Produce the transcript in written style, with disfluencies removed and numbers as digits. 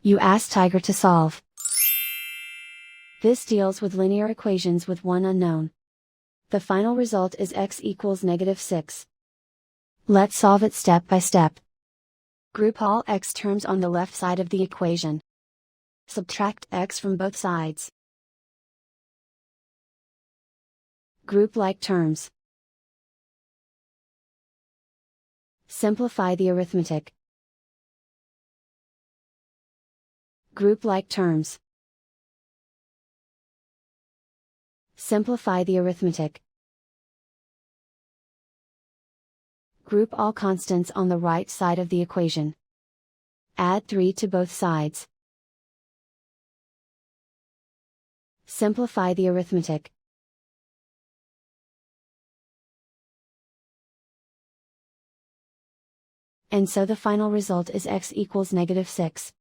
You ask Tiger to solve. This deals with linear equations with one unknown. The final result is x equals -6. Let's solve it step by step. Group all x terms on the left side of the equation. Subtract x from both sides. Group like terms. Simplify the arithmetic. Group like terms. Simplify the arithmetic. Group all constants on the right side of the equation. Add 3 to both sides. Simplify the arithmetic. And so the final result is x equals -6.